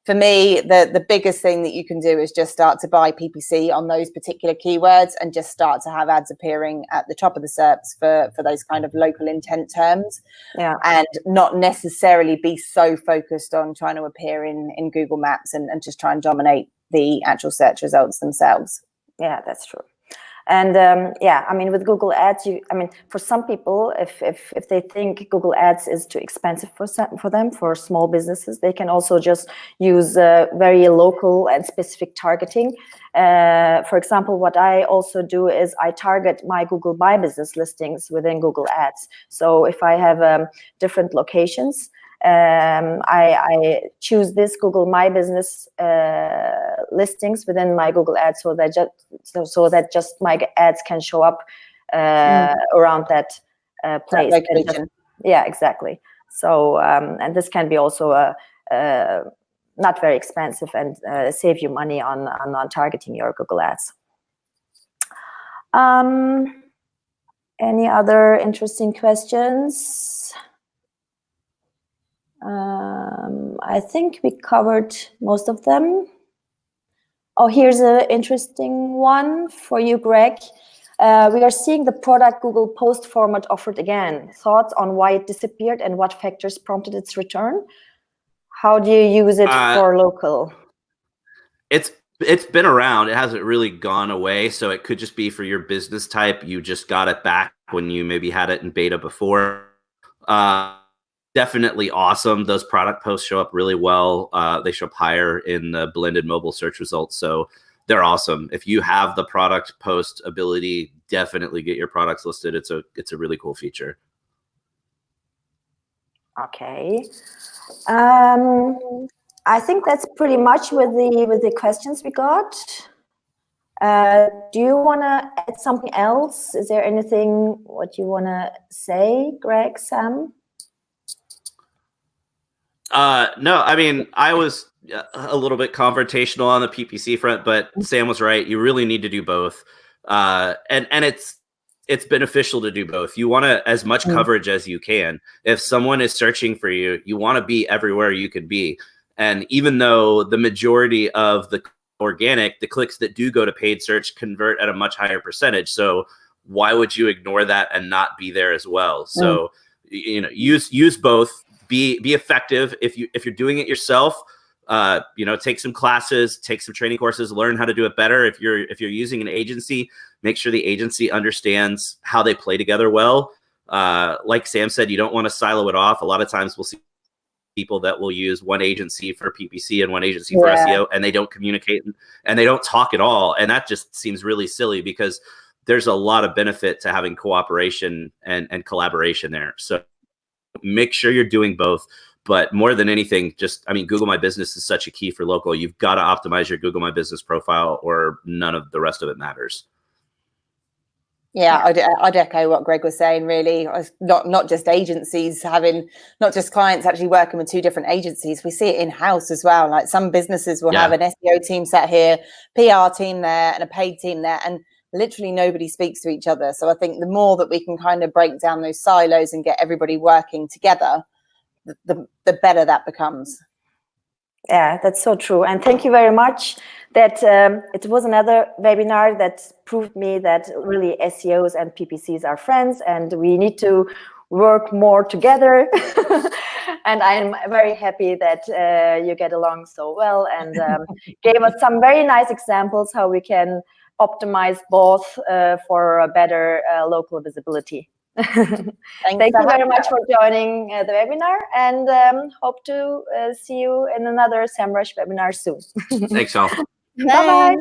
For me, the biggest thing that you can do is just start to buy PPC on those particular keywords and just start to have ads appearing at the top of the SERPs for those kind of local intent terms. Yeah. And not necessarily be so focused on trying to appear in Google Maps and just try and dominate the actual search results themselves. Yeah, that's true. And yeah, I mean, with Google Ads, for some people, if they think Google Ads is too expensive for them, for small businesses, they can also just use very local and specific targeting. For example, what I also do is I target my Google My Business listings within Google Ads. So if I have different locations, I choose this Google My Business listings within my Google Ads, so that just my ads can show up around that place. That location. Yeah, exactly. So and this can be also not very expensive and save you money on targeting your Google Ads. Any other interesting questions? I think we covered most of them. Oh, here's an interesting one for you, Greg. We are seeing the product Google Post format offered again. Thoughts on why it disappeared and what factors prompted its return? How do you use it for local? It's been around. It hasn't really gone away. So it could just be for your business type. You just got it back when you maybe had it in beta before. Definitely awesome. Those product posts show up really well. They show up higher in the blended mobile search results. So they're awesome. If you have the product post ability, definitely get your products listed. It's a really cool feature. Okay. I think that's pretty much with the questions we got. Do you want to add something else? Is there anything what you want to say, Greg, Sam? No, I mean, I was a little bit confrontational on the PPC front, but Sam was right. You really need to do both. And it's beneficial to do both. You want as much coverage as you can. If someone is searching for you, you want to be everywhere you could be. And even though the majority of the organic, the clicks that do go to paid search convert at a much higher percentage. So why would you ignore that and not be there as well? So, use both. Be effective. If you're doing it yourself, take some classes, take some training courses, learn how to do it better. If you're using an agency, make sure the agency understands how they play together well. Like Sam said, you don't want to silo it off. A lot of times we'll see people that will use one agency for PPC and one agency for SEO, and they don't communicate and they don't talk at all. And that just seems really silly because there's a lot of benefit to having cooperation and collaboration there. So make sure you're doing both, but more than anything, Google My Business is such a key for local. You've got to optimize your Google My Business profile or none of the rest of it matters. Yeah, I'd echo what Greg was saying, really. Not just agencies not just clients actually working with two different agencies. We see it in-house as well. Like some businesses will have an SEO team sat here, PR team there, and a paid team there, and literally nobody speaks to each other. So I think the more that we can kind of break down those silos and get everybody working together, the better that becomes. Yeah, that's so true. And thank you very much. That it was another webinar that proved me that really SEOs and PPCs are friends and we need to work more together. And I'm very happy that you get along so well and gave us some very nice examples how we can optimize both for a better local visibility. Thank you very much for joining the webinar and hope to see you in another Semrush webinar soon. Thanks, all. Bye-bye.